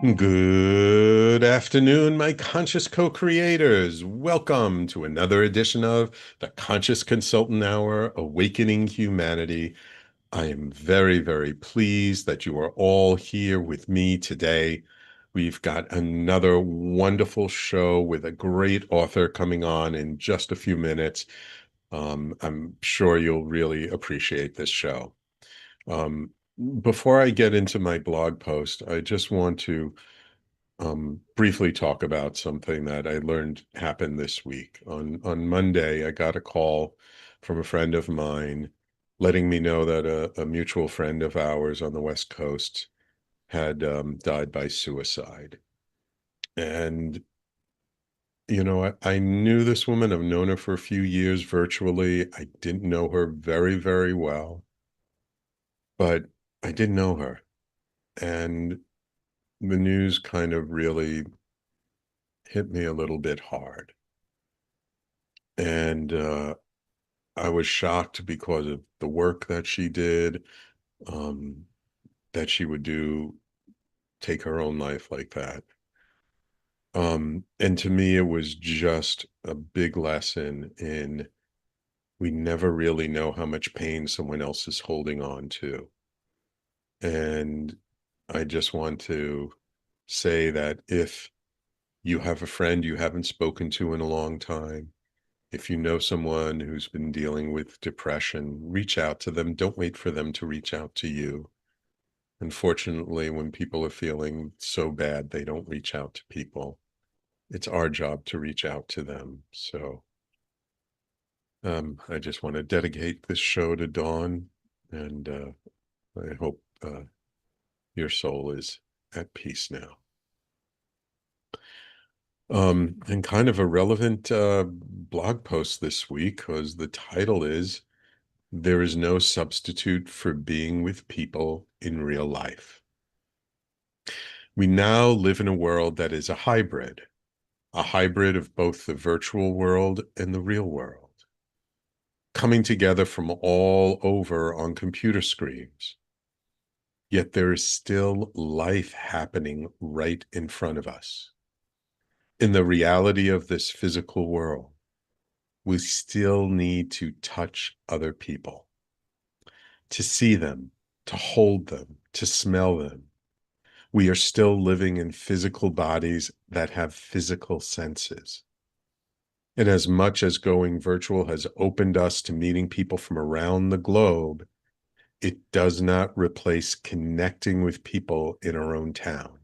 Good afternoon, my conscious co-creators. Welcome to another edition of the Conscious Consultant Hour, Awakening Humanity. I am very, very pleased that you are all here with me today. We've got another wonderful show with a great author coming on in just a few minutes. I'm sure you'll really appreciate this show. Um, Before I get into my blog post, I just want to briefly talk about something that I learned happened this week. On Monday, I got a call from a friend of mine letting me know that a mutual friend of ours on the West Coast had died by suicide. And, I knew this woman. I've known her for a few years virtually. I didn't know her very, very well, but I did know her. And the news kind of really hit me a little bit hard. And I was shocked because of the work that she did, um, that she would take her own life like that. And to me, it was just a big lesson in we never really know how much pain someone else is holding on to. And I just want to say that if you have a friend you haven't spoken to in a long time, if you know someone who's been dealing with depression, reach out to them. Don't wait for them to reach out to you. Unfortunately, when people are feeling so bad, they don't reach out to people. It's our job to reach out to them. So I just want to dedicate this show to Dawn, and I hope your soul is at peace now. And kind of a relevant blog post this week because the title is There is No Substitute for Being with People in Real Life. We now live in a world that is a hybrid of both the virtual world and the real world, coming together from all over on computer screens. Yet there is still life happening right in front of us. In the reality of this physical world, we still need to touch other people, to see them, to hold them, to smell them. We are still living in physical bodies that have physical senses. And as much as going virtual has opened us to meeting people from around the globe, it does not replace connecting with people in our own town.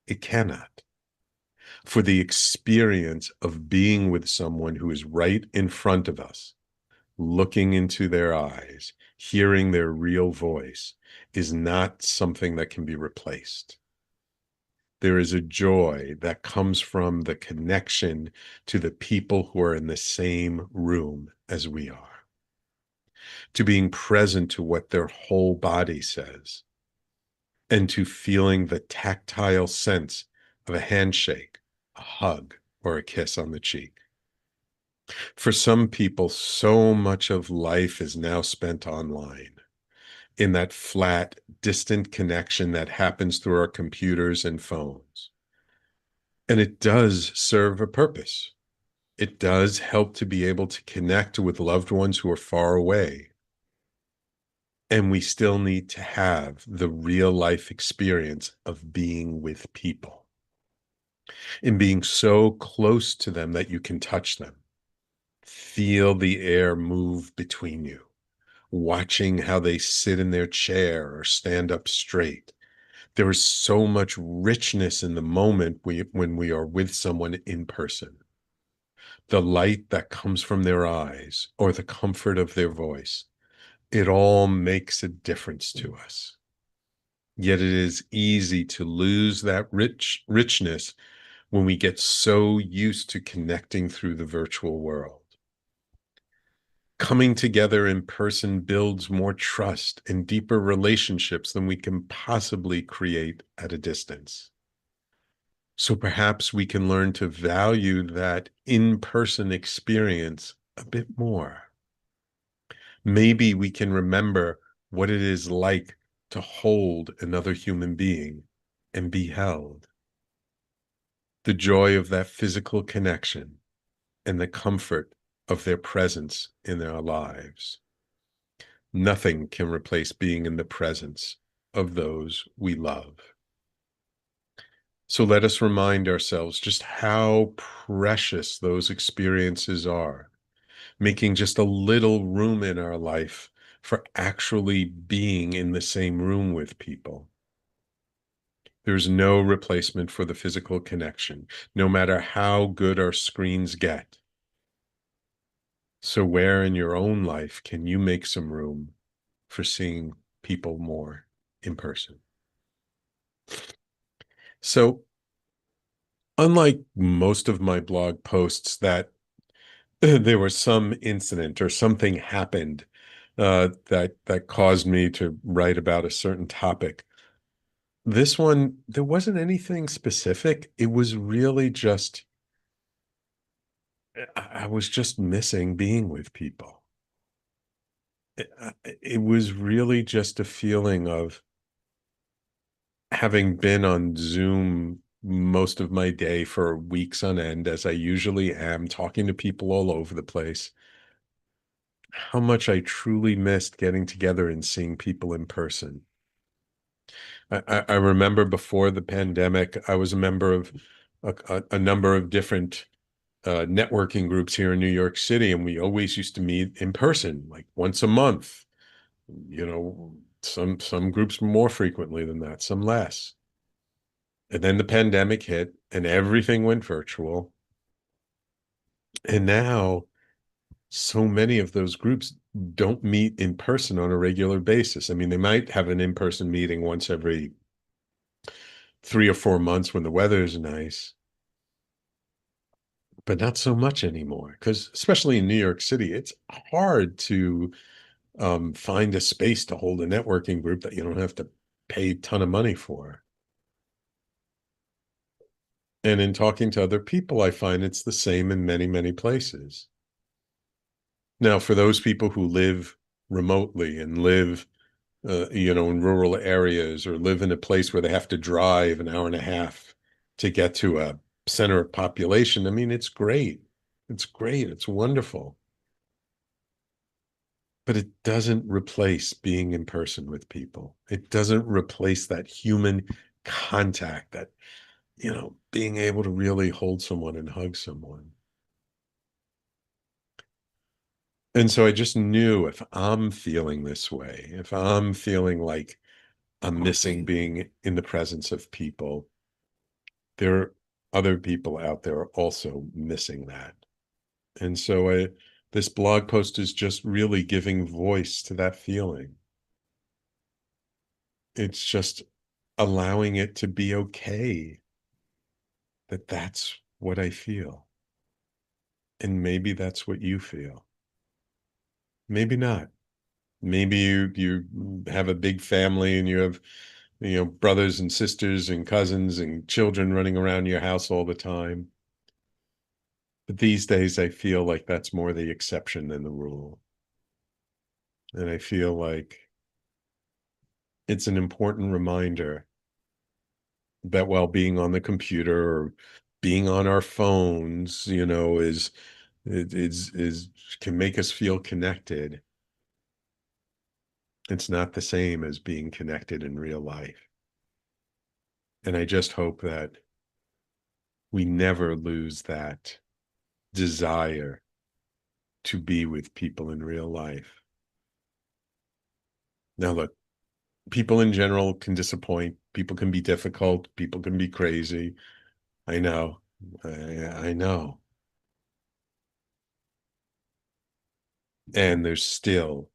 It cannot. For the experience of being with someone who is right in front of us, looking into their eyes, hearing their real voice, is not something that can be replaced. There is a joy that comes from the connection to the people who are in the same room as we are, to being present to what their whole body says, and to feeling the tactile sense of a handshake, a hug, or a kiss on the cheek. For some people, so much of life is now spent online, in that flat, distant connection that happens through our computers and phones. And it does serve a purpose. It does help to be able to connect with loved ones who are far away. And we still need to have the real life experience of being with people and being so close to them that you can touch them. Feel the air move between you, watching how they sit in their chair or stand up straight. There is so much richness in the moment when we are with someone in person. The light that comes from their eyes or the comfort of their voice, it all makes a difference to us. Yet it is easy to lose that richness when we get so used to connecting through the virtual world. Coming together in person builds more trust and deeper relationships than we can possibly create at a distance. So perhaps we can learn to value that in-person experience a bit more. Maybe we can remember what it is like to hold another human being and be held. The joy of that physical connection and the comfort of their presence in our lives. Nothing can replace being in the presence of those we love. So let us remind ourselves just how precious those experiences are, making just a little room in our life for actually being in the same room with people. There's no replacement for the physical connection, no matter how good our screens get. So where in your own life can you make some room for seeing people more in person? So unlike most of my blog posts that there was some incident or something happened that caused me to write about a certain topic, this one, there wasn't anything specific. It was really just, I was just missing being with people. It was really just a feeling of having been on Zoom most of my day for weeks on end, as I usually am, talking to people all over the place, how much I truly missed getting together and seeing people in person. I remember before the pandemic, I was a member of a number of different networking groups here in New York City, and we always used to meet in person, like once a month. You know, some groups more frequently than that, some less. And then the pandemic hit, and everything went virtual. And now, so many of those groups don't meet in person on a regular basis. I mean, they might have an in-person meeting once every 3 or 4 months when the weather is nice, but not so much anymore. Because especially in New York City, it's hard to find a space to hold a networking group that you don't have to pay a ton of money for. And in talking to other people, I find it's the same in many, many places. Now, for those people who live remotely and live, in rural areas, or live in a place where they have to drive an hour and a half to get to a center of population, I mean, it's great. It's great. It's wonderful. But it doesn't replace being in person with people. It doesn't replace that human contact, that, being able to really hold someone and hug someone. And so I just knew, if I'm feeling this way, if I'm feeling like I'm missing being in the presence of people, there are other people out there also missing that. And so this blog post is just really giving voice to that feeling. It's just allowing it to be okay that that's what I feel. And maybe that's what you feel. Maybe not. Maybe you have a big family and you have, brothers and sisters and cousins and children running around your house all the time. But these days, I feel like that's more the exception than the rule. And I feel like it's an important reminder that while being on the computer or being on our phones, is can make us feel connected, it's not the same as being connected in real life. And I just hope that we never lose that desire to be with people in real life. Now, look, people in general can disappoint. People can be difficult. People can be crazy. I know. I know. And there's still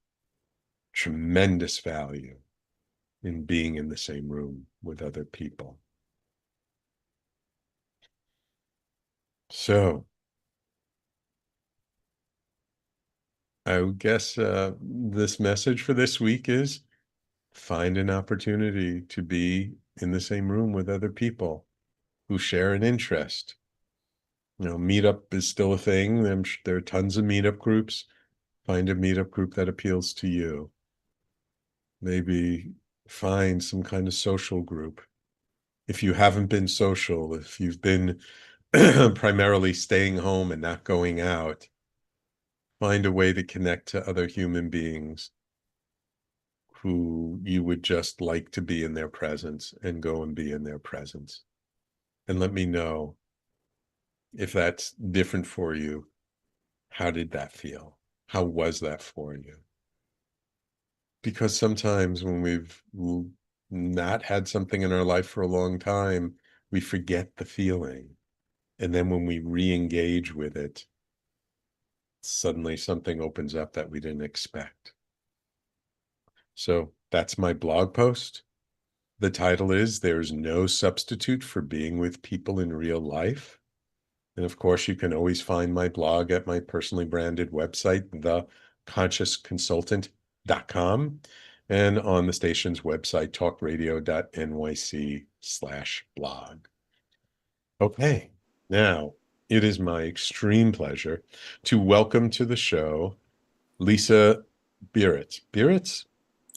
tremendous value in being in the same room with other people. So I would guess this message for this week is find an opportunity to be in the same room with other people who share an interest. Meetup is still a thing. There are tons of meetup groups. Find a meetup group that appeals to you. Maybe find some kind of social group If you haven't been social, if you've been primarily staying home and not going out, find a way to connect to other human beings who you would just like to be in their presence, and go and be in their presence. And let me know if that's different for you. How did that feel? How was that for you? Because sometimes when we've not had something in our life for a long time, we forget the feeling. And then when we re-engage with it, suddenly something opens up that we didn't expect. So that's my blog post. The title is "There's No Substitute for Being with People in Real Life." And of course, you can always find my blog at my personally branded website, theconsciousconsultant.com, and on the station's website, TalkRadio.NYC/blog. Okay, now it is my extreme pleasure to welcome to the show Lisa Biritz. Biritz?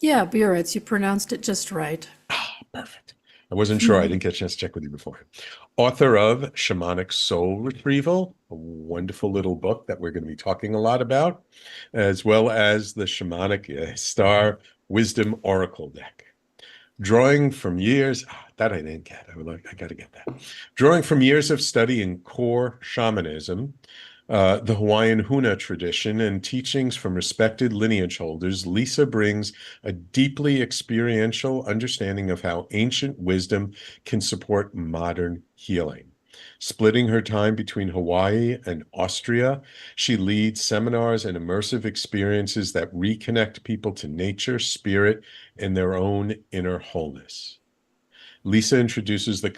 Yeah, Biarritz, you pronounced it just right. Perfect. I wasn't sure. I didn't get a chance to check with you before. Author of Shamanic Soul Retrieval, a wonderful little book that we're going to be talking a lot about, as well as the Shamanic Star Wisdom Oracle deck. Drawing from years, that I didn't get. I got to get that. Drawing from years of study in core shamanism, the Hawaiian Huna tradition, and teachings from respected lineage holders, Lisa brings a deeply experiential understanding of how ancient wisdom can support modern healing. Splitting her time between Hawaii and Austria, she leads seminars and immersive experiences that reconnect people to nature, spirit, and their own inner wholeness. Lisa introduces the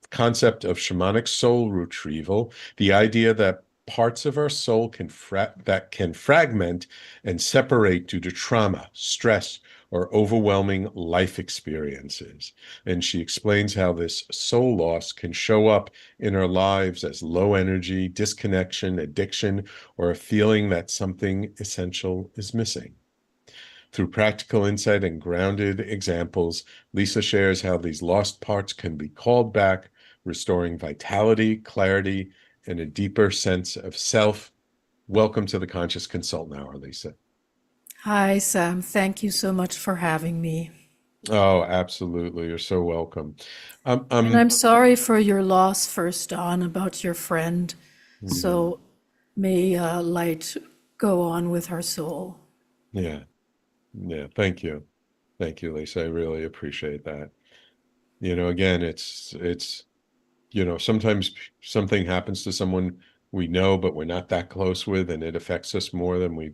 concept of shamanic soul retrieval, the idea that parts of our soul can fragment and separate due to trauma, stress, or overwhelming life experiences. And she explains how this soul loss can show up in our lives as low energy, disconnection, addiction, or a feeling that something essential is missing. Through practical insight and grounded examples, Lisa shares how these lost parts can be called back, restoring vitality, clarity, and a deeper sense of self. Welcome to the Conscious Consultant Hour, Lisa. Hi, Sam. Thank you so much for having me. Oh, absolutely. You're so welcome. And I'm sorry for your loss first on about your friend. Mhm. So may light go on with her soul. Yeah, yeah. Thank you. Thank you, Lisa. I really appreciate that. Again, sometimes something happens to someone we know, but we're not that close with, and it affects us more than we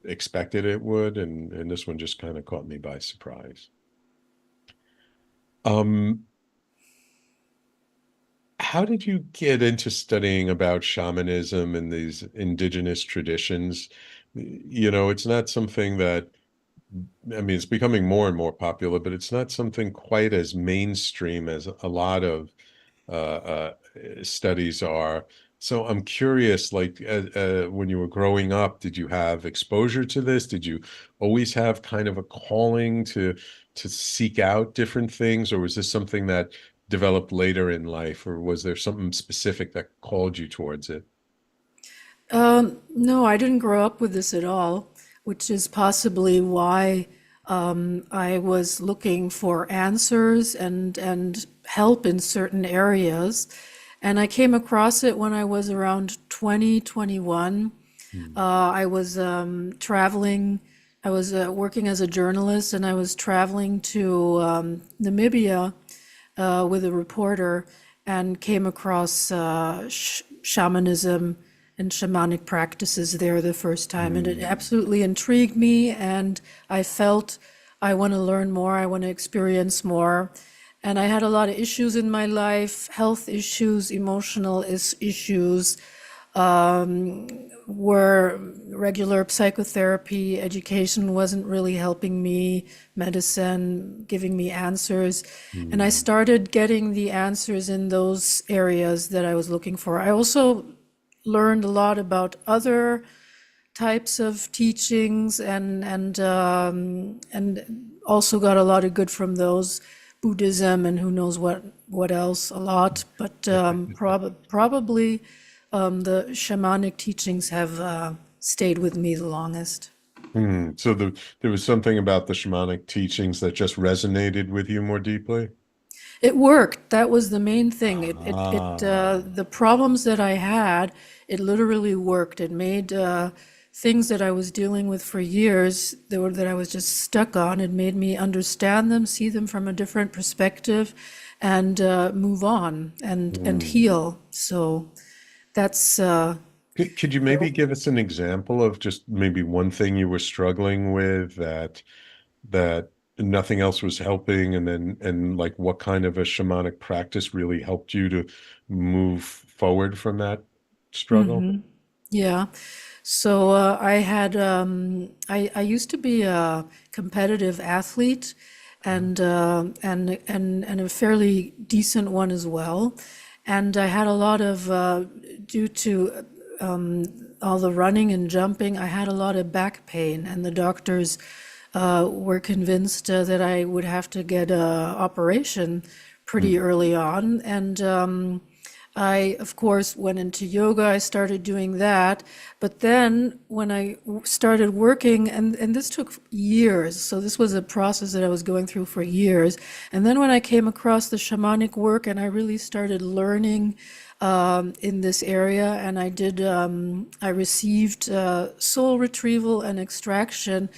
expected it would. And this one just kind of caught me by surprise. Um, how did you get into studying about shamanism and these indigenous traditions? It's not something that, I mean, it's becoming more and more popular, but it's not something quite as mainstream as a lot of studies are. So I'm curious, like, when you were growing up, did you have exposure to this? Did you always have kind of a calling to seek out different things, or was this something that developed later in life, or was there something specific that called you towards it? No, I didn't grow up with this at all, which is possibly why I was looking for answers and help in certain areas. And I came across it when I was around 20, 21. Hmm. I was traveling, I was working as a journalist, and I was traveling to Namibia with a reporter and came across shamanism and shamanic practices there the first time. And it Hmm. absolutely intrigued me. And I felt I want to learn more, I want to experience more. And I had a lot of issues in my life, health issues, emotional issues, where regular psychotherapy education wasn't really helping me, medicine giving me answers. And I Hmm. started getting the answers in those areas that I was looking for. I also learned a lot about other types of teachings and also got a lot of good from those Buddhism and who knows what else a lot, but probably the shamanic teachings have stayed with me the longest. So there was something about the shamanic teachings that just resonated with you more deeply? It worked. That was the main thing. Ah. The problems that I had, it literally worked. It made things that I was dealing with for years, that I was just stuck on. It made me understand them, see them from a different perspective, and move on and Hmm. heal. So that's Could you maybe give us an example of just maybe one thing you were struggling with that nothing else was helping, and then and like what kind of a shamanic practice really helped you to move forward from that struggle? yeah. So I used to be a competitive athlete and a fairly decent one as well. And I had a lot of due to all the running and jumping, I had a lot of back pain, and the doctors were convinced that I would have to get a operation pretty Mm. early on. And I, of course, went into yoga. I started doing that. But then when I started working, and this took years, so this was a process that I was going through for years. And then when I came across the shamanic work and I really started learning in this area, and I received soul retrieval and extraction.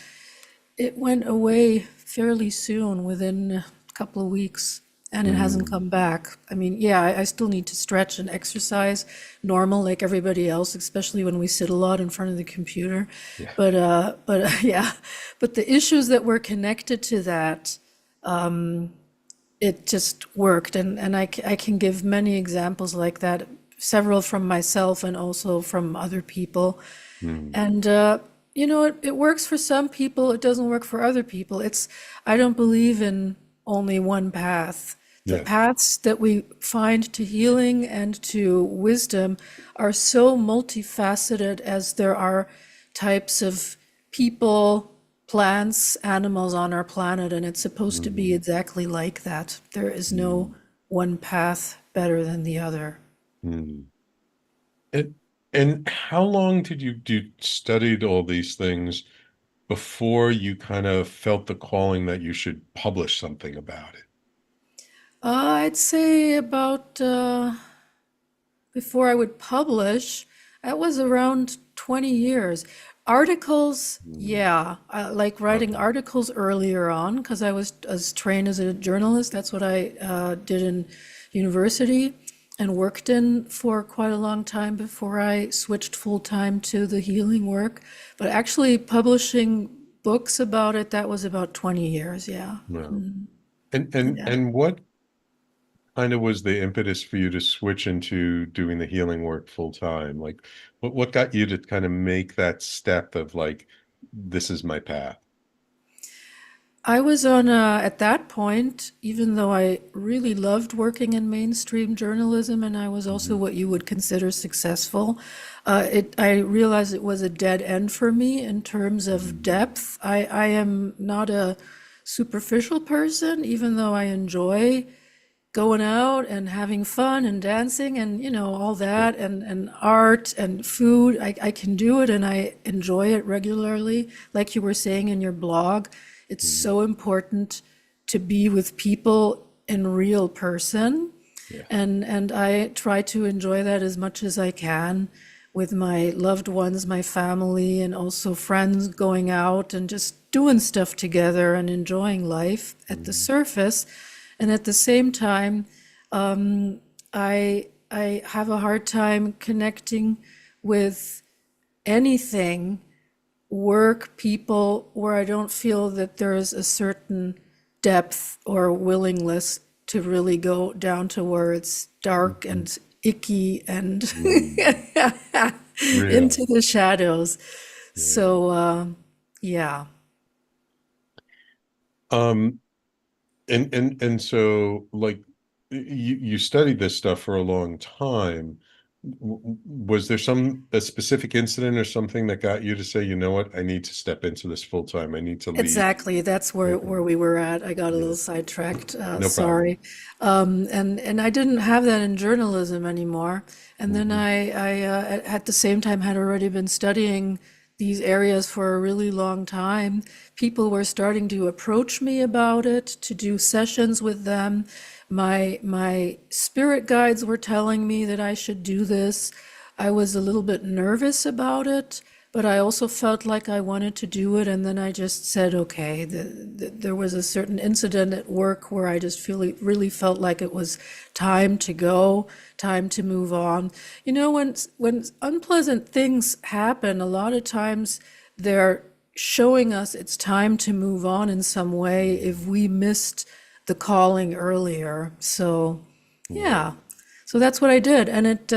It went away fairly soon, within a couple of weeks, and it hasn't Mm. come back. I mean, yeah, I still need to stretch and exercise normal like everybody else, especially when we sit a lot in front of the computer. Yeah. Yeah, but the issues that were connected to that, it just worked. And I can give many examples like that, several from myself and also from other people. Mm. And it works for some people, it doesn't work for other people. I don't believe in only one path. The Yes. paths that we find to healing and to wisdom are so multifaceted as there are types of people, plants, animals on our planet, and it's supposed to be Mm. exactly like that. There is no Mm. one path better than the other. Mm. And and how long did you studied all these things before you kind of felt the calling that you should publish something about it? I'd say about before I would publish, that was around 20 years. Articles, Mm. yeah, I like writing Okay. articles earlier on because I was trained as a journalist. That's what I did in university and worked in for quite a long time before I switched full time to the healing work. But actually, publishing books about it, that was about 20 years, yeah. No. And Yeah. and what kind of was the impetus for you to switch into doing the healing work full time? Like what got you to kind of make that step of like, this is my path? I was at that point, even though I really loved working in mainstream journalism and I was also Mhm. what you would consider successful, I realized it was a dead end for me in terms of Mm. depth. I am not a superficial person, even though I enjoy going out and having fun and dancing and all Yeah. that and art and food. I can do it and I enjoy it regularly. Like you were saying in your blog, it's Mhm. so important to be with people in real person. Yeah. And I try to enjoy that as much as I can with my loved ones, my family, and also friends, going out and just doing stuff together and enjoying life at the Mhm. surface. And at the same time, I have a hard time connecting with anything, work, people, where I don't feel that there is a certain depth or willingness to really go down to where it's dark Mhm. and icky and Mm. Yeah. into the shadows. Yeah. So, yeah. Um, and so like you studied this stuff for a long time. Was there a specific incident or something that got you to say, you know what, I need to step into this full time. I need to leave. Exactly. That's Okay. where we were at. I got a Yeah. little sidetracked. No problem. Sorry. And I didn't have that in journalism anymore. And then Hmm. at the same time had already been studying these areas for a really long time. People were starting to approach me about it, to do sessions with them. My spirit guides were telling me that I should do this. I was a little bit nervous about it, but I also felt like I wanted to do it. And then I just said, okay, there was a certain incident at work where I just really felt like it was time to go, time to move on. You know, when unpleasant things happen, a lot of times they're showing us it's time to move on in some way if we missed the calling earlier. So, Yeah. yeah. So that's what I did, and it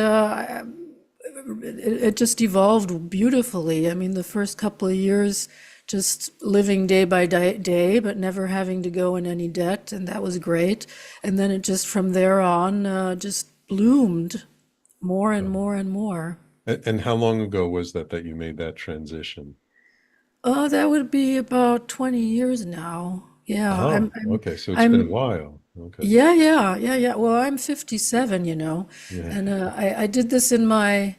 just evolved beautifully. I mean, the first couple of years, just living day by day, but never having to go in any debt, and that was great. And then it just from there on just bloomed more and more and more. And how long ago was that you made that transition? That would be about 20 years now. Yeah, Oh, okay. So it's been a I'm, while. Okay. yeah. Well, I'm 57, Yeah. and I did this in my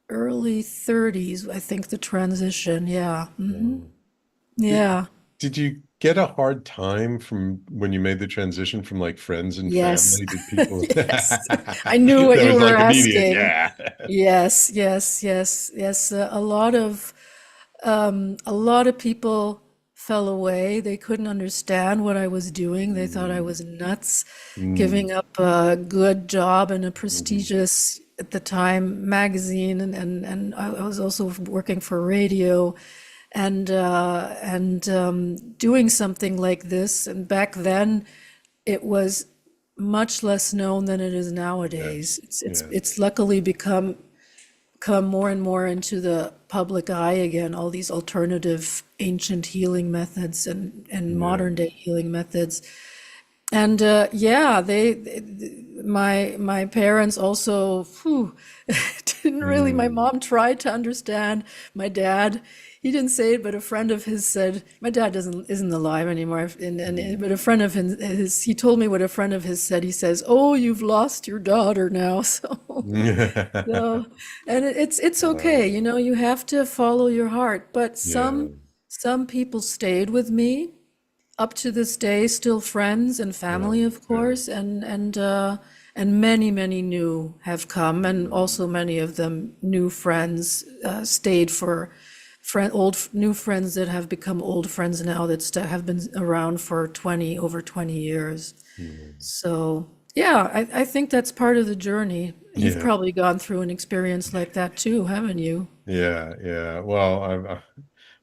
early 30s, I think, the transition. Yeah. Um, did, Yeah. did you get a hard time from when you made the transition from like friends and Yes. family? Did people Yes. I knew what that you was were like immediate? asking. Yeah. Yes. A lot of people fell away. They couldn't understand what I was doing. They thought I Mm, was nuts, mm, giving up a good job in a mhm. prestigious, at the time, magazine, and I was also working for radio, and doing something like this. And back then, it was much less known than it is nowadays. Yes. Yes. It's luckily come more and more into the public eye again, all these alternative ancient healing methods and Yeah. modern day healing methods. And yeah, my parents also didn't really. My Mm. mom tried to understand. My dad, he didn't say it, but a friend of his said, my dad isn't alive anymore. Mm. But a friend of his, he told me what a friend of his said. He says, "Oh, you've lost your daughter now." So, and it's okay. Uh, You have to follow your heart. But yeah. some people stayed with me up to this day, still friends and family, Oh, of good. course, and many new have come, and also many of them new friends stayed for new friends that have become old friends now that have been around for 20 years. Mm. So yeah, I think that's part of the journey. You've Yeah. probably gone through an experience like that too, haven't you? Yeah. Yeah. Well,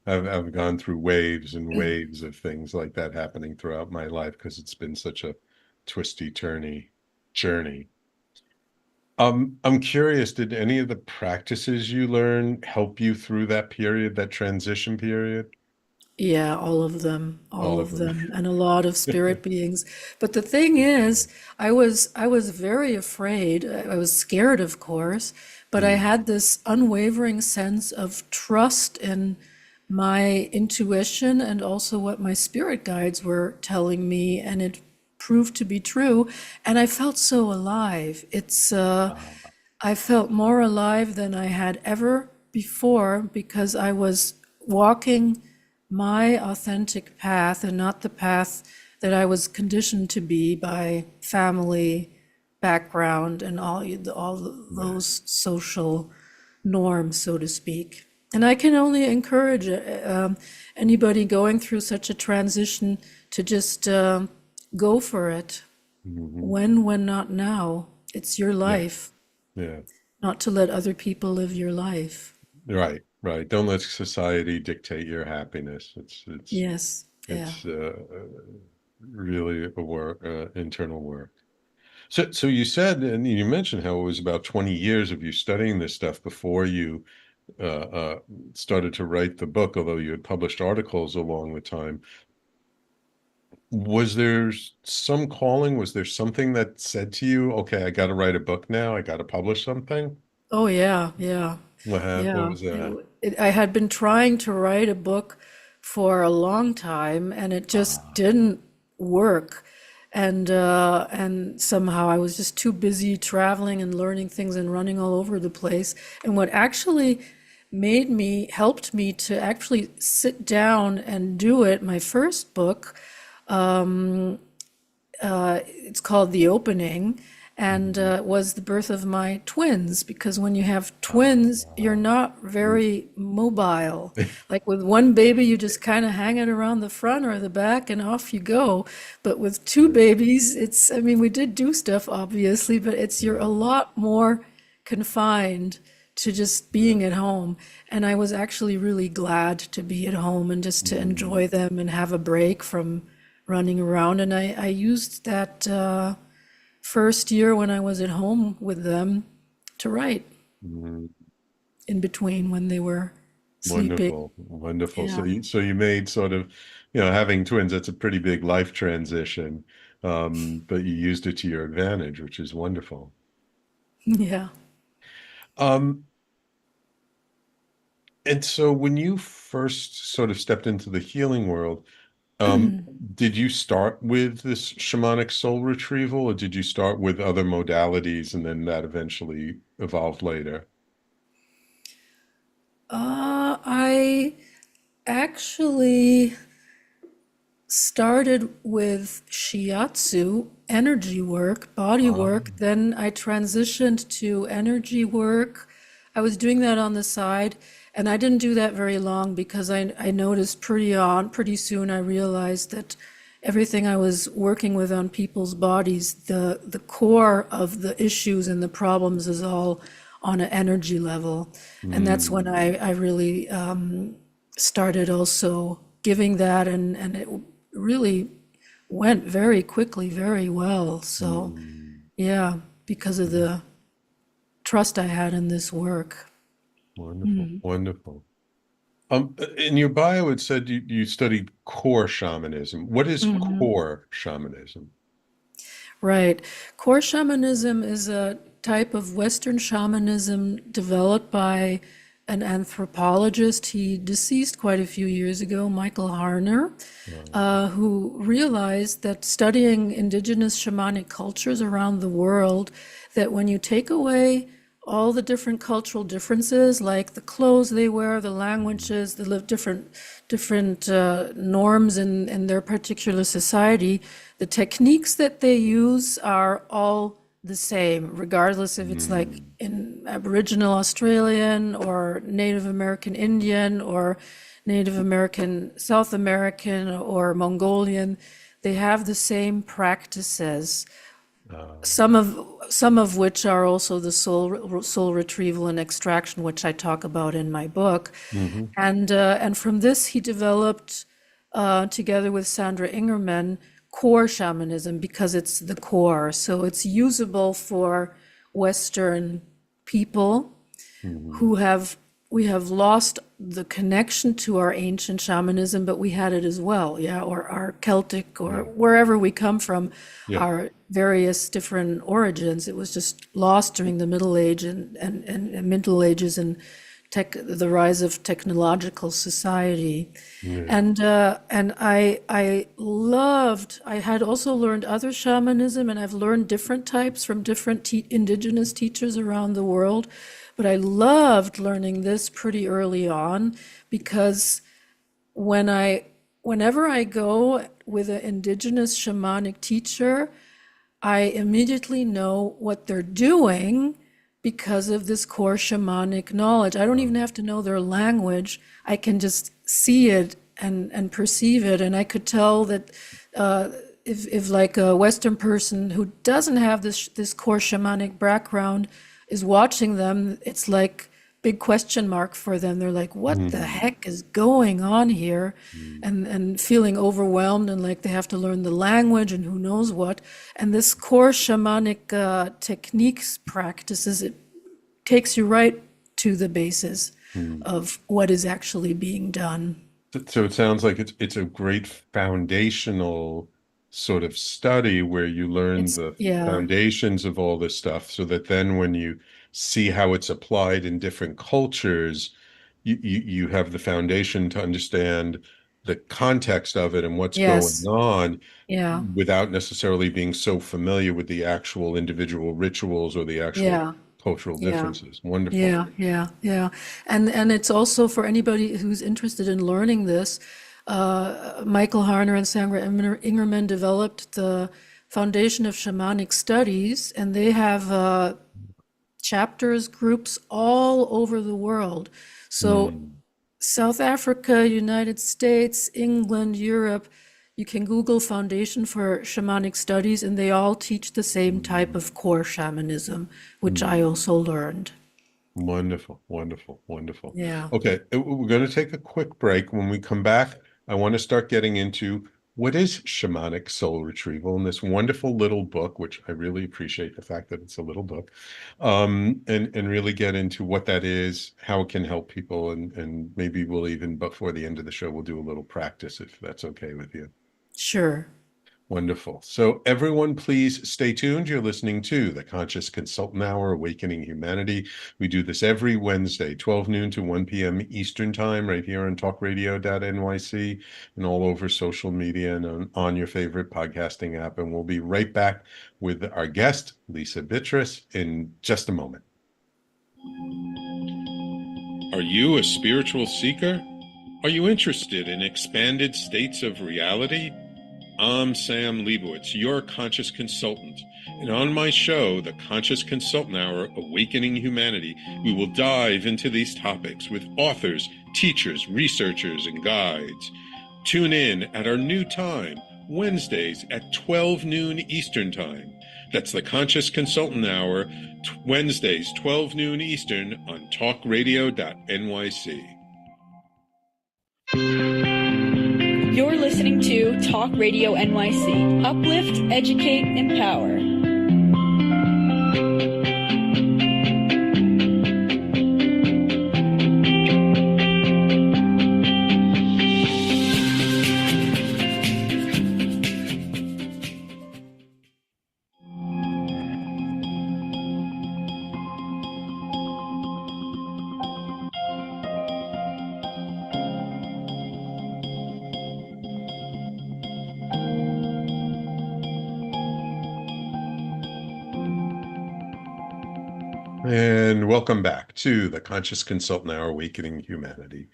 I've gone through waves and waves of things like that happening throughout my life because it's been such a twisty, turny journey. I'm curious, did any of the practices you learned help you through that period, that transition period? Yeah, all All of of them. them, and a lot of spirit beings. But the thing is, I was very afraid. I was scared, of course, but I Mm. had this unwavering sense of trust in my intuition and also what my spirit guides were telling me, and it proved to be true. And I felt so alive. Ah, I felt more alive than I had ever before because I was walking my authentic path and not the path that I was conditioned to be by family background and all right. those social norms, so to speak. And I can only encourage anybody going through such a transition to just go for it. Hmm. When not now. It's your Yeah. life, Yeah. not to let other people live your life. Right. Right. Don't let society dictate your happiness. Yes, yeah. It's really a work, internal work. So you said, and you mentioned how it was about 20 years of you studying this stuff before you started to write the book, although you had published articles along the time. Was there some calling? Was there something that said to you, okay, I got to write a book now. I got to publish something? Oh yeah, yeah, What yeah. was that? I had been trying to write a book for a long time, and it just Ah, didn't work. And somehow I was just too busy traveling and learning things and running all over the place. And what actually helped me to actually sit down and do it, my first book, it's called The Opening, and mhm. was the birth of my twins. Because when you have twins, you're Ah, not mm. very mobile. Like with one baby, you just kind of hang it around the front or the back and off you go. But with two Right. babies, I mean, we did do stuff, obviously, but you're a Yeah, lot more confined to just yeah. being at home. And I was actually really glad to be at home and just to Mm, enjoy them and have a break from running around. And I used that first year when I was at home with them to write mm. in between when they were sleeping. Wonderful, wonderful. So Yeah. you made sort of, having twins, that's a pretty big life transition. But you used it to your advantage, which is wonderful. Yeah. Um, and so when you first sort of stepped into the healing world, um, did you start with this shamanic soul retrieval, or did you start with other modalities and then that eventually evolved later? I actually started with shiatsu, energy work, body Ah, work. Then I transitioned to energy work. I was doing that on the side, and I didn't do that very long because I noticed pretty soon, I realized that everything I was working with on people's bodies, the core of the issues and the problems is all on an energy level. And that's when mm, I really started also giving that, and it really went very quickly, very well. So, mm, yeah, because of mm. the trust I had in this work. Wonderful, wonderful. In your bio, it said you studied core shamanism. What is core shamanism? Right. Core shamanism is a type of Western shamanism developed by an anthropologist. He deceased quite a few years ago, Michael Harner, who realized that studying indigenous shamanic cultures around the world, that when you take away all the different cultural differences, like the clothes they wear, the Mm, languages, the different norms in their particular society, the techniques that they use are all the same, regardless if it's like mm, in Aboriginal Australian or Native American Indian or Native American South American or Mongolian. They have the same practices, uh, some of which are also the soul retrieval and extraction, which I talk about in my book. mhm, And from this he developed, together with Sandra Ingerman, core shamanism, because it's the core, so it's usable for Western people mhm. who have we have lost the connection to our ancient shamanism, but we had it as well, yeah, or our Celtic or Yeah, wherever we come from, yeah. our various different origins. It was just lost during the Middle Age and Middle Ages and the rise of technological society. Yeah. And I had also learned other shamanism, and I've learned different types from different indigenous teachers around the world. But I loved learning this pretty early on, because when whenever I go with an indigenous shamanic teacher, I immediately know what they're doing because of this core shamanic knowledge. I don't even have to know their language. I can just see it and perceive it. And I could tell that if like a Western person who doesn't have this core shamanic background is watching them, it's like big question mark for them. They're like, what the Mhm, heck is going on here? mm, And feeling overwhelmed and like they have to learn the language and who knows what. And this core shamanic techniques practices, it takes you right to the basis mm. of what is actually being done. So it sounds like it's a great foundational sort of study where you learn It's, the yeah, foundations of all this stuff so that then when you see how it's applied in different cultures, you have the foundation to understand the context of it and what's going yes, on yeah, without necessarily being so familiar with the actual individual rituals or the actual yeah, cultural yeah. differences. Wonderful. Yeah, yeah, yeah. And it's also for anybody who's interested in learning this. Michael Harner and Sandra Ingerman developed the Foundation of Shamanic Studies, and they have chapters, groups all over the world. So Hmm. South Africa, United States, England, Europe, you can Google Foundation for Shamanic Studies, and they all teach the same type Hmm. of core shamanism, which I Hmm. also learned. Wonderful, wonderful, wonderful. Yeah. Okay, we're going to take a quick break. When we come back, I want to start getting into what is shamanic soul retrieval in this wonderful little book, which I really appreciate the fact that it's a little book, and really get into what that is, how it can help people, and maybe we'll even before the end of the show we'll do a little practice if that's okay with you. Sure. Wonderful. So, everyone, please stay tuned. You're listening to the Conscious Consultant Hour, Awakening Humanity. We do this every Wednesday, 12 noon to 1 p.m. Eastern Time, right here on TalkRadio.NYC and all over social media and on your favorite podcasting app. And we'll be right back with our guest, Lisa Bitrus, in just a moment. Are you a spiritual seeker? Are you interested in expanded states of reality? I'm Sam Liebowitz, your conscious consultant. And on my show, The Conscious Consultant Hour, Awakening Humanity, we will dive into these topics with authors, teachers, researchers, and guides. Tune in at our new time, Wednesdays at 12 noon Eastern Time. That's The Conscious Consultant Hour, Wednesdays, 12 noon Eastern on TalkRadio.NYC. You're listening to Talk Radio NYC. Uplift, educate, empower. And welcome back to the Conscious Consultant Hour, Awakening Humanity.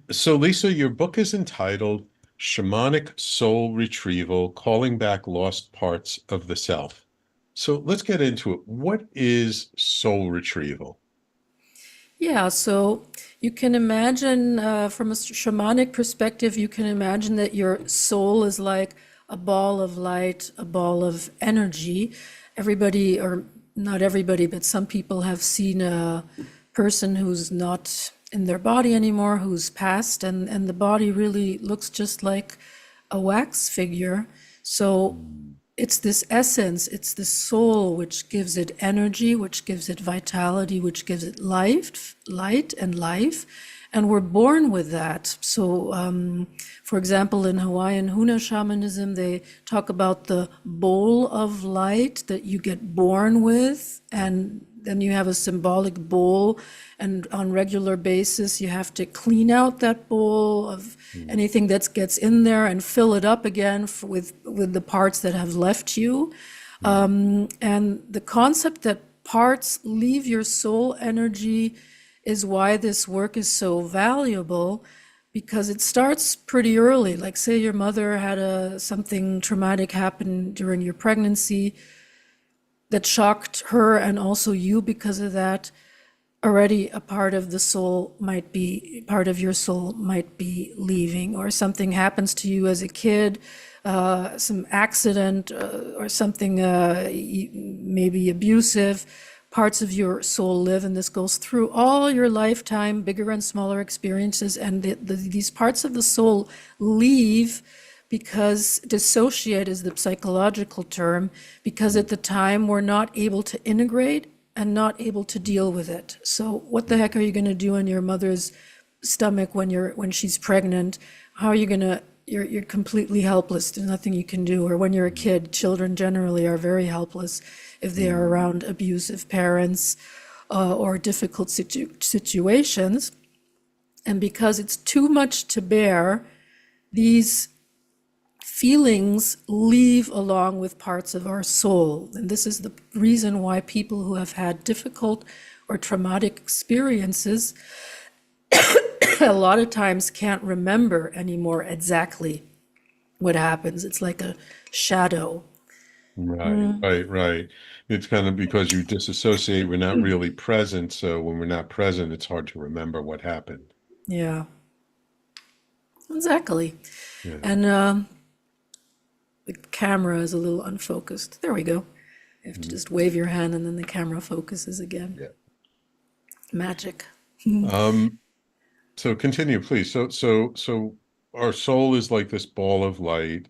So Lisa, your book is entitled Shamanic Soul Retrieval, Calling Back Lost Parts of the Self. So let's get into it. What is soul retrieval? Yeah, so you can imagine from a shamanic perspective, you can imagine that your soul is like a ball of light, a ball of energy. Everybody, or not everybody, but some people have seen a person who's not in their body anymore, who's passed, and the body really looks just like a wax figure. So it's this essence, it's the soul which gives it energy, which gives it vitality, which gives it life, light and life. And we're born with that. So, for example, in Hawaiian Huna shamanism, they talk about the bowl of light that you get born with, and then you have a symbolic bowl, and on regular basis you have to clean out that bowl of Mm. anything that gets in there and fill it up again with the parts that have left you. Mm. And the concept that parts leave your soul energy is why this work is so valuable, because it starts pretty early. Like, say your mother had something traumatic happen during your pregnancy that shocked her and also you because of that. Already a part of the soul might be, part of your soul might be leaving, or something happens to you as a kid, some accident or something maybe abusive. Parts of your soul live, and this goes through all your lifetime, bigger and smaller experiences, and these parts of the soul leave because dissociate is the psychological term, because at the time we're not able to integrate and not able to deal with it. So what the heck are you going to do in your mother's stomach when she's pregnant? How are you going to you're completely helpless. There's nothing you can do. Or when you're a kid, children generally are very helpless if they are around abusive parents or difficult situations. And because it's too much to bear, these feelings leave along with parts of our soul. And this is the reason why people who have had difficult or traumatic experiences a lot of times can't remember anymore exactly what happens. It's like a shadow. Right. It's kind of because you disassociate, we're not really present. So when we're not present, it's hard to remember what happened. Yeah, exactly. Yeah. And the camera is a little unfocused. There we go. You have to just wave your hand and then the camera focuses again. Yeah. Magic. So continue, please. So our soul is like this ball of light,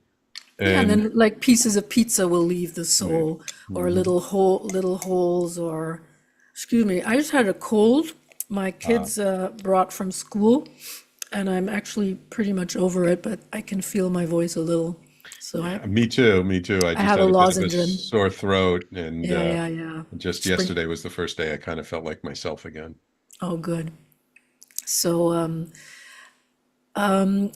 Yeah, and and then like pieces of pizza will leave the right. soul, or little holes, or excuse me, I just had a cold. My kids brought from school, and I'm actually pretty much over it, but I can feel my voice a little. So Me too. Me too. I I just have a had a bit of a lozenge in. sore throat, and Yeah. just Spring. yesterday was the first day I kind of felt like myself again. Oh, good. So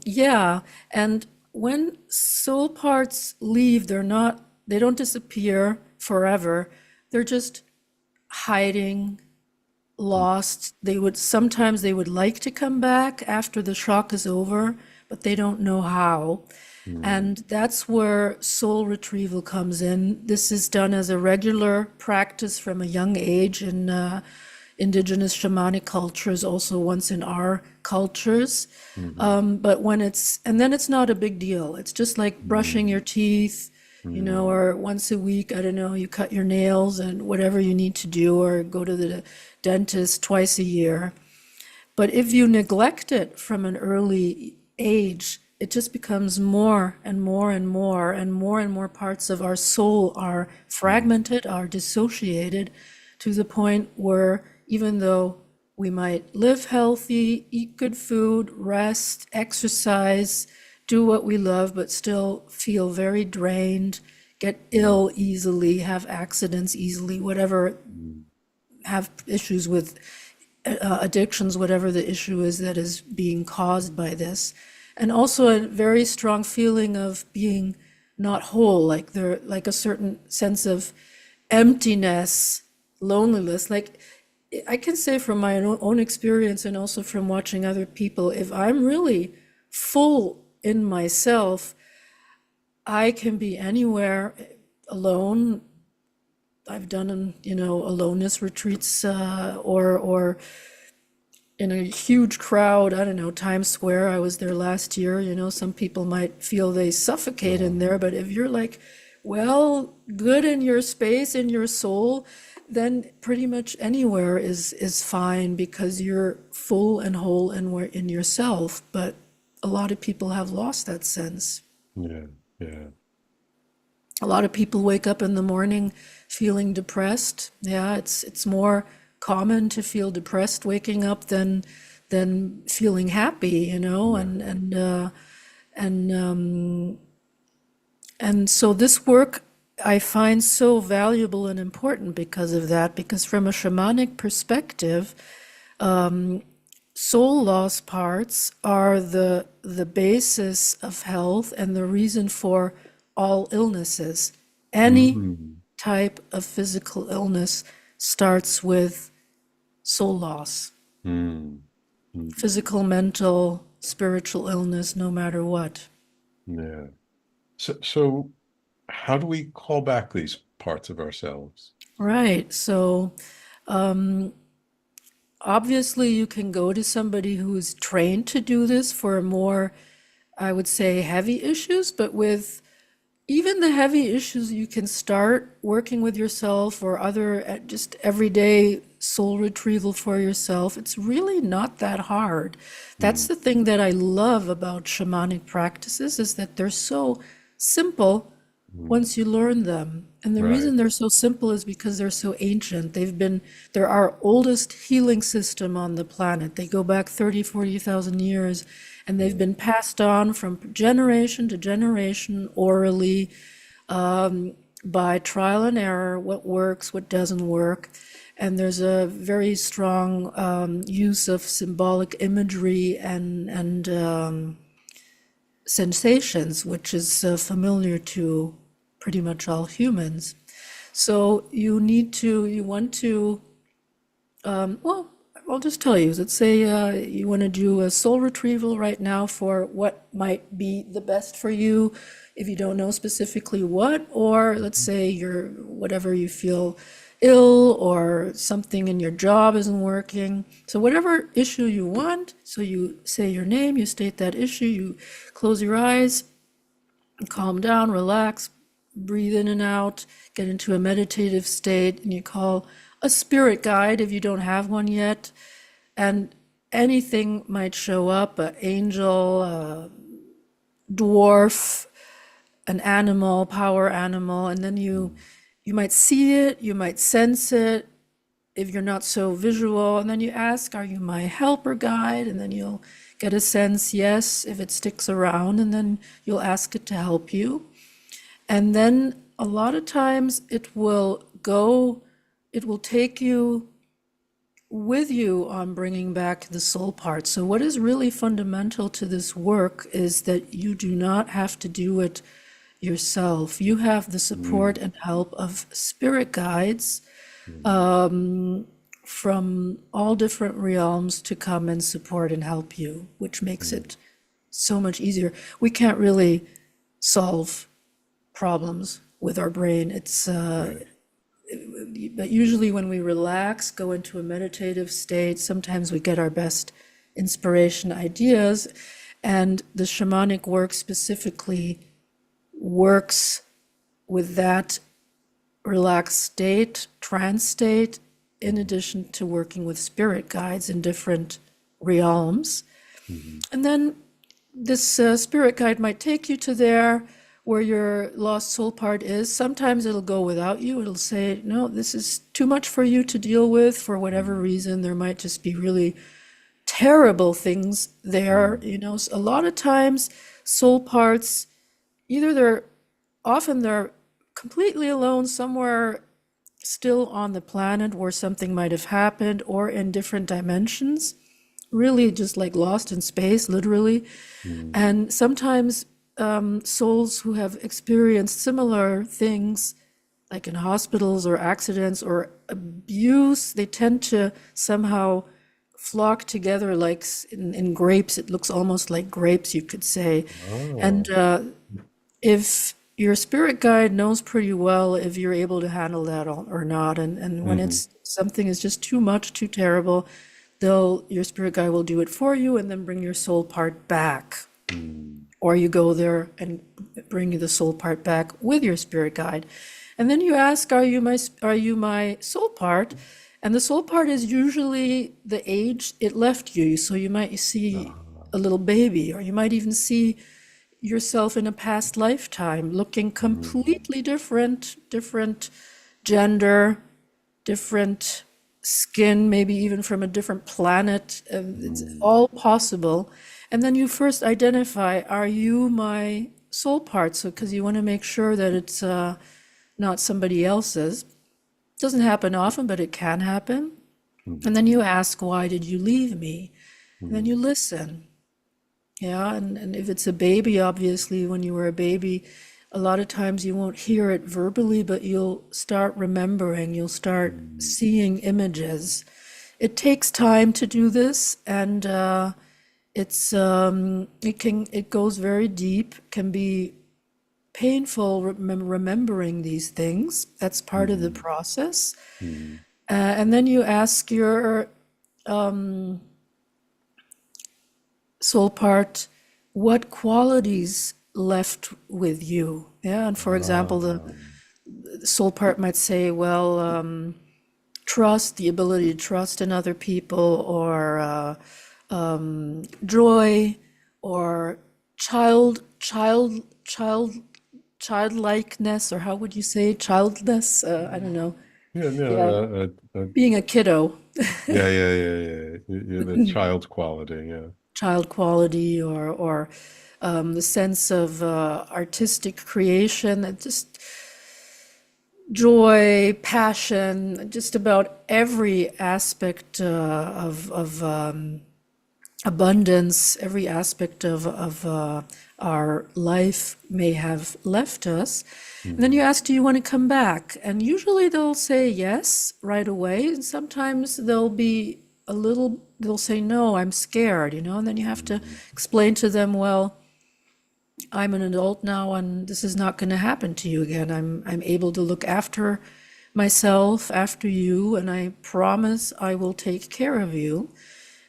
yeah, and when soul parts leave, they don't disappear forever. They're just hiding, lost. Sometimes they would like to come back after the shock is over, but they don't know how. And that's where soul retrieval comes in. This is done as a regular practice from a young age in indigenous shamanic cultures, also once in our cultures. But and then it's not a big deal. It's just like brushing your teeth, or once a week, I don't know, you cut your nails and whatever you need to do, or go to the dentist twice a year. But if you neglect it from an early age, it just becomes more and more and more, and more parts of our soul are fragmented, are dissociated, to the point where even though we might live healthy, eat good food, rest, exercise, do what we love, but still feel very drained, get ill easily, have accidents easily, whatever, have issues with addictions, whatever the issue is that is being caused by this. And also a very strong feeling of being not whole, like a certain sense of emptiness, loneliness. Like I can say from my own experience and also from watching other people, if I'm really full in myself, I can be anywhere alone. I've done, aloneness retreats or in a huge crowd. I don't know, Times Square. I was there last year. Some people might feel they suffocate in there, but if you're like, well, good in your space, in your soul, then pretty much anywhere is fine because you're full and whole and in yourself. But a lot of people have lost that sense. Yeah. A lot of people wake up in the morning feeling depressed. Yeah, it's more common to feel depressed waking up than feeling happy, and so this work I find so valuable and important because of that, because from a shamanic perspective, soul loss parts are the basis of health and the reason for all illnesses. Any type of physical illness starts with soul loss. Physical, mental, spiritual illness, no matter what. Yeah. So how do we call back these parts of ourselves? Right. So obviously you can go to somebody who is trained to do this for more, I would say, heavy issues, but with even the heavy issues, you can start working with yourself or other just everyday soul retrieval for yourself. It's really not that hard. That's the thing that I love about shamanic practices, is that they're so simple, once you learn them. And the Right. reason they're so simple is because they're so ancient. They're our oldest healing system on the planet. They go back 30, 40,000 years, and they've been passed on from generation to generation orally, by trial and error, what works, what doesn't work. And there's a very strong use of symbolic imagery and sensations, which is familiar to pretty much all humans. So you want to, well, I'll just tell you, let's say you want to do a soul retrieval right now for what might be the best for you if you don't know specifically what, or let's say you're, whatever you feel ill or something in your job isn't working. So whatever issue you want, so you say your name, you state that issue, you close your eyes, calm down, relax, breathe in and out, get into a meditative state, and you call a spirit guide if you don't have one yet. And anything might show up, an angel, a dwarf, an animal, power animal, and then you might see it, you might sense it, if you're not so visual, and then you ask, are you my helper guide? And then you'll get a sense, yes, if it sticks around, and then you'll ask it to help you. And then a lot of times it will take you with you on bringing back the soul part. So what is really fundamental to this work is that you do not have to do it yourself. You have the support and help of spirit guides from all different realms to come and support and help you, which makes it so much easier. We can't really solve problems with our brain. But usually when we relax, go into a meditative state, sometimes we get our best inspiration ideas. And the shamanic work specifically works with that relaxed state, trance state, in addition to working with spirit guides in different realms. And then this spirit guide might take you to there where your lost soul part is. Sometimes it'll go without you. It'll say, no, this is too much for you to deal with for whatever reason. There might just be really terrible things there. You know, a lot of times soul parts, either they're completely alone somewhere still on the planet where something might have happened, or in different dimensions, really just like lost in space, literally. And sometimes souls who have experienced similar things, like in hospitals or accidents or abuse, they tend to somehow flock together like in grapes. It looks almost like grapes, you could say. And if your spirit guide knows pretty well if you're able to handle that or not. And when it's something is just too much, too terrible, your spirit guide will do it for you and then bring your soul part back. Or you go there and bring the soul part back with your spirit guide. And then you ask, are you my soul part? And the soul part is usually the age it left you. So you might see a little baby, or you might even see yourself in a past lifetime looking completely different gender, different skin, maybe even from a different planet. It's all possible. And then you first identify, are you my soul part? So, because you want to make sure that it's not somebody else's. Doesn't happen often, but it can happen. And then you ask, why did you leave me? And then you listen. Yeah, and if it's a baby, obviously, when you were a baby, a lot of times you won't hear it verbally, but you'll start remembering, you'll start seeing images. It takes time to do this, and it goes very deep, can be painful remembering these things. That's part of the process. And then you ask your soul part, what qualities left with you? Yeah, and for example, the soul part might say, well, trust, the ability to trust in other people, or joy, or childlike childlikeness, or how would you say childless? I don't know. Yeah, Yeah, no, being a kiddo, yeah. The child quality, yeah. child quality, or the sense of artistic creation, and just joy, passion, just about every aspect of abundance, every aspect of our life may have left us. And then you Mhm. ask, do you want to come back? And usually they'll say yes right away. And sometimes they'll say, no, I'm scared, And then you have to Mhm. explain to them, well, I'm an adult now and this is not going to happen to you again. I'm able to look after myself, after you, and I promise I will take care of you.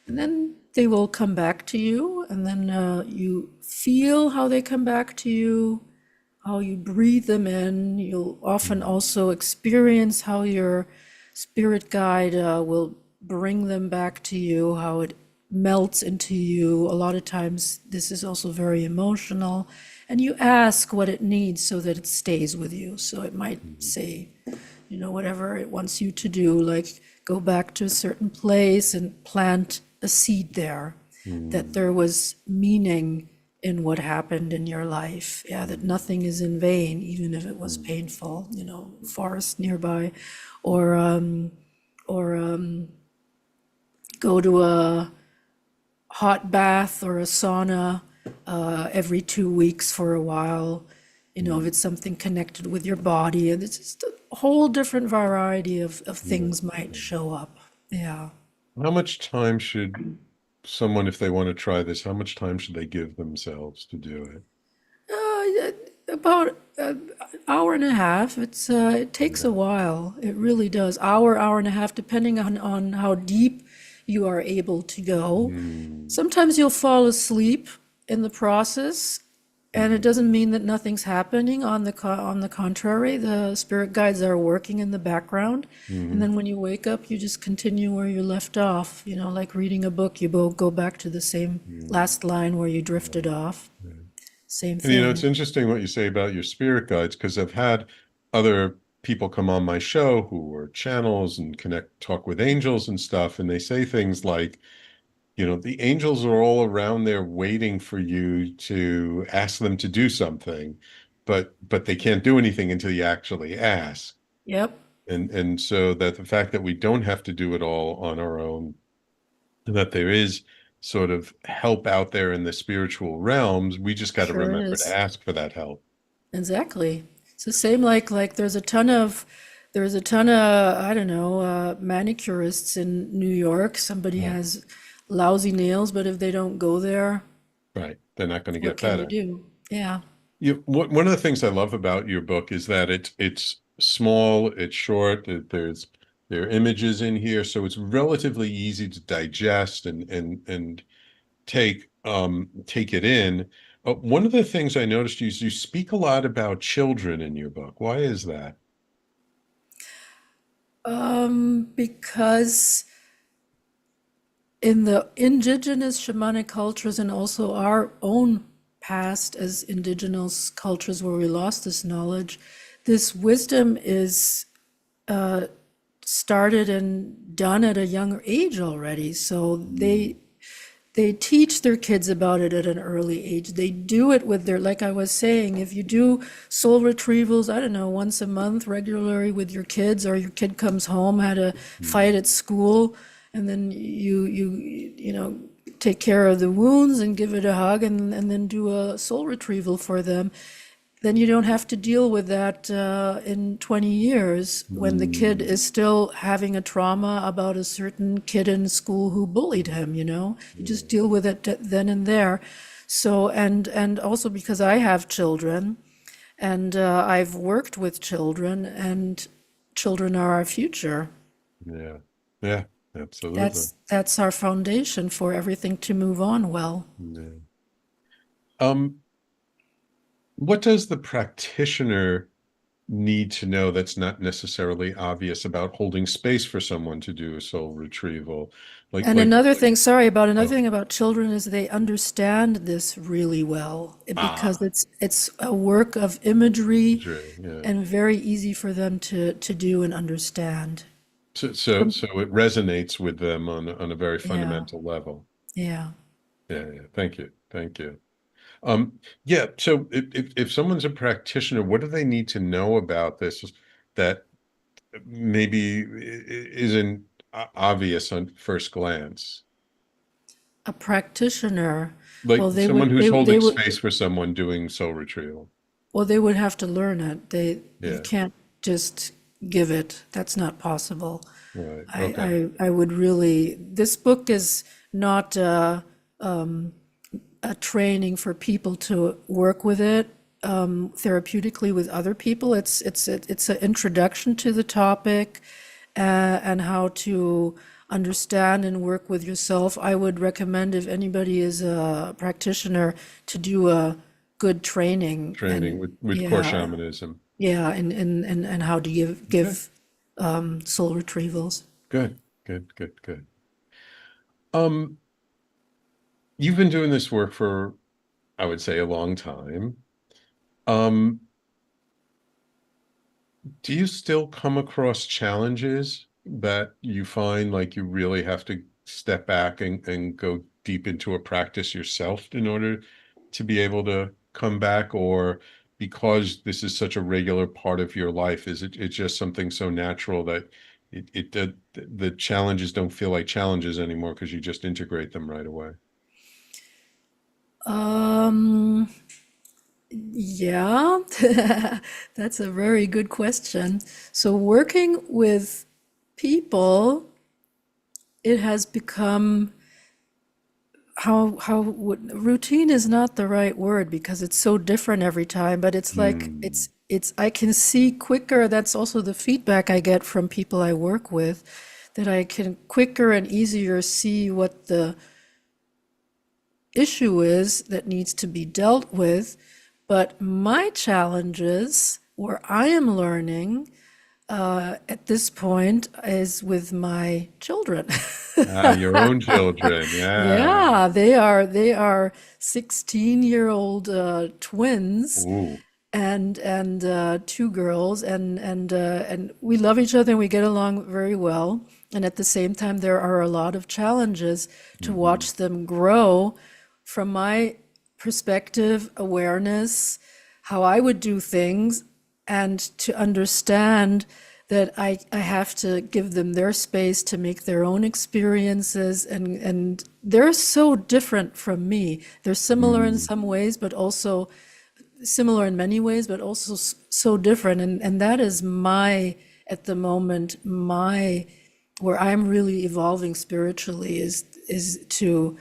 And then they will come back to you, and then you feel how they come back to you, how you breathe them in. You'll often Mhm. also experience how your spirit guide will bring them back to you, how it melts into you. A lot of times, this is also very emotional. And you ask what it needs so that it stays with you. So it might Mhm. say, whatever it wants you to do, like go back to a certain place and plant a seed there, that Mhm. there was meaning in what happened in your life. Yeah, that nothing is in vain, even if it was Mhm. painful, forest nearby, or go to a hot bath or a sauna every 2 weeks for a while, if Mhm. it's something connected with your body. And it's just a whole different variety of Yeah. things might Yeah. show up. Yeah. How much time should someone, if they want to try this, how much time should they give themselves to do it? Uh, about an hour and a half. It takes Yeah. a while. It really does. Hour and a half, depending on how deep you are able to go. Mm. Sometimes you'll fall asleep in the process, and it Mhm. doesn't mean that nothing's happening. On the contrary, the spirit guides are working in the background. And Mhm. then when you wake up, you just continue where you left off. Like reading a book, you go back to the same Mhm. last line where you drifted Right. off. Right. Same And it's thing. interesting what you say about your spirit guides, because I've had other people come on my show who are channels and talk with angels and stuff, and they say things like, the angels are all around there waiting for you to ask them to do something, but they can't do anything until you actually ask. Yep, And so that the fact that we don't have to do it all on our own, and that there is sort of help out there in the spiritual realms, we just got to sure remember to is. ask for that help. Exactly. It's the same like there's a ton of I don't know manicurists in New York. Somebody Yeah. has lousy nails, but if they don't go there, Right. They're not going to what get can you better. do? Yeah, One of the things I love about your book is that it's small, it's short, there are images in here, so it's relatively easy to digest and take it in. One of the things I noticed is you speak a lot about children in your book. Why is that? because in the indigenous shamanic cultures and also our own past as indigenous cultures where we lost this knowledge, this wisdom is started and done at a younger age already. So Mm. they teach their kids about it at an early age. They do it with their, like I was saying, if you do soul retrievals, I don't know, once a month regularly with your kids, or your kid comes home, had a fight Mm. at school, and then you take care of the wounds and give it a hug, and then do a soul retrieval for them, then you don't have to deal with that in 20 years when the kid Mm. is still having a trauma about a certain kid in school who bullied him. You just Yeah. deal with it then and there. So, and also because I have children, and I've worked with children, and children are our future. Yeah. Yeah. Absolutely. That's our foundation for everything to move on well. Yeah. Um, what does the practitioner need to know that's not necessarily obvious about holding space for someone to do a soul retrieval? And another thing, sorry, another oh, thing about children is they understand this really well because ah, it's a work of imagery yeah. and very easy for them to do and understand. So it resonates with them on a very Yeah, fundamental level. yeah. Yeah. Thank you. Thank you. Yeah. So if someone's a practitioner, what do they need to know about this that maybe isn't obvious on first glance? A practitioner, Like well, someone who's holding space for someone doing soul retrieval. they would have to learn it. You Yeah. can't just give it. That's not possible. Right. Okay. I would really, this book is not a training for people to work with it therapeutically with other people. It's an introduction to the topic and how to understand and work with yourself. I would recommend if anybody is a practitioner to do a good training Training and with core shamanism. and how to Okay. give soul retrievals. Good. Good. Good. Good. Um, you've been doing this work for, I would say, a long time. Um, do you still come across challenges that you find like you really have to step back and go deep into a practice yourself in order to be able to come back? Or because this is such a regular part of your life, is it's just something so natural that the challenges don't feel like challenges anymore because you just integrate them right away? Um, yeah, that's a very good question. So working with people, it has become how would routine is not the right word because it's so different every time, but it's like Hmm. it's I can see quicker. That's also the feedback I get from people I work with, that I can quicker and easier see what the issue is that needs to be dealt with. But my challenges, where I am learning at this point, is with my children. Your own children. Yeah. Yeah, they are 16-year-old twins Ooh. and two girls and we love each other and we get along very well. And at the same time, there are a lot of challenges to Hmm. watch them grow from my perspective, awareness, how I would do things, and to understand that I have to give them their space to make their own experiences. And they're so different from me. They're similar in Mm. some ways, but also similar in many ways, but also so different. And that is at the moment, where I'm really evolving spiritually is to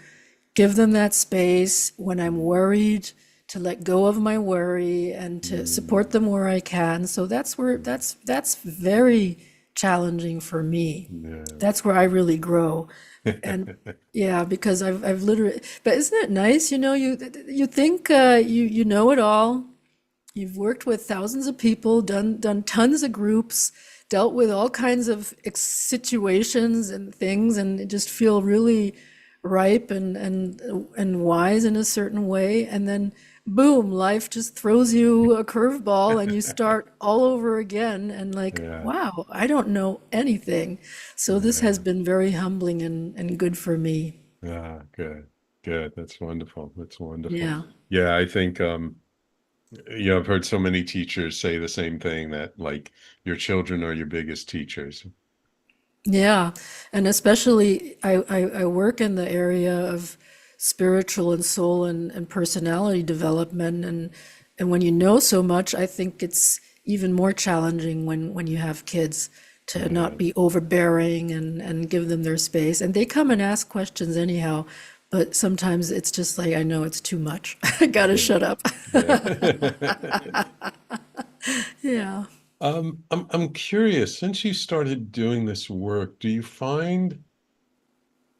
give them that space when I'm worried, to let go of my worry and to support Mm. them where I can. So that's very challenging for me. Yeah. That's where I really grow. And yeah, because I've literally, but isn't it nice? You think you know it all. You've worked with thousands of people, done tons of groups, dealt with all kinds of situations and things, and just feel really ripe and wise in a certain way. And then, boom, life just throws you a curveball, and you start all over again. And like, Yeah. wow, I don't know anything. So this has Yeah. been very humbling and good for me. Yeah. Good. Good. That's wonderful. That's wonderful. Yeah. Yeah, I think I've heard so many teachers say the same thing, that like your children are your biggest teachers. Yeah, and especially I work in the area of spiritual and soul and personality development, and when you know so much, I think it's even more challenging when you have kids to not Yeah. be overbearing and give them their space. And they come and ask questions anyhow, but sometimes it's just like, I know it's too much. I gotta Yeah. shut up. Yeah. Yeah. I'm curious, since you started doing this work, do you find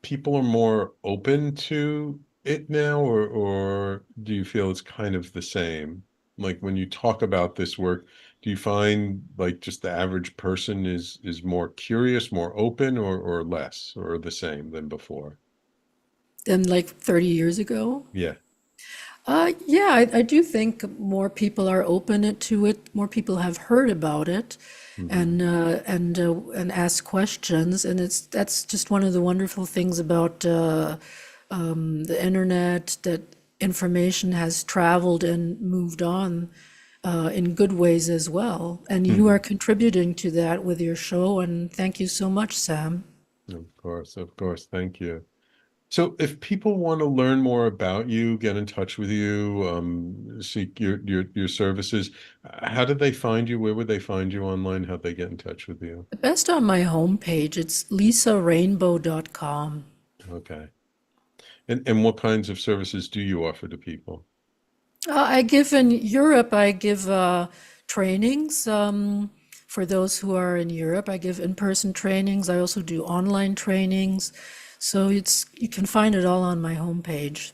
people are more open to it now, or do you feel it's kind of the same? Like when you talk about this work, Do you find like just the average person is more curious, more open, or less, or the same than before? And like 30 years ago? Yeah. Yeah, I do think more people are open to it. More people have heard about it, Hmm. and ask questions. And that's just one of the wonderful things about the internet, that information has traveled and moved on in good ways as well. And you are Hmm. contributing to that with your show. And thank you so much, Sam. Of course, of course. Thank you. So if people want to learn more about you, get in touch with you, seek your services, how did they find you? Where would they find you online? How'd they get in touch with you? The best on my homepage, it's lisarainbow.com. Okay. And what kinds of services do you offer to people? I give in Europe, I give trainings for those who are in Europe. I give in-person trainings. I also do online trainings. So you can find it all on my homepage.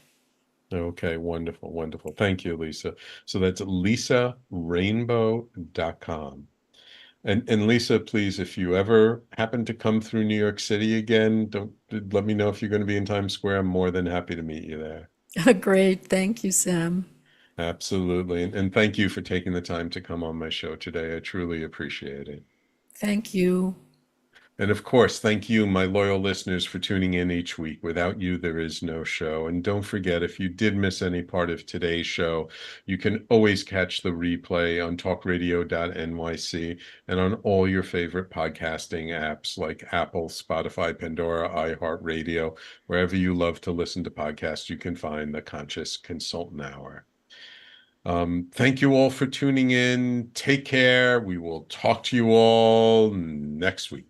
Okay, wonderful, wonderful. Thank you, Lisa. So that's lisarainbow.com. And Lisa, please, if you ever happen to come through New York City again, don't let me know if you're going to be in Times Square. I'm more than happy to meet you there. Great. Thank you, Sam. Absolutely. And thank you for taking the time to come on my show today. I truly appreciate it. Thank you. And of course, thank you, my loyal listeners, for tuning in each week. Without you, there is no show. And don't forget, if you did miss any part of today's show, you can always catch the replay on TalkRadio.NYC and on all your favorite podcasting apps like Apple, Spotify, Pandora, iHeartRadio. Wherever you love to listen to podcasts, you can find the Conscious Consultant Hour. Thank you all for tuning in. Take care. We will talk to you all next week.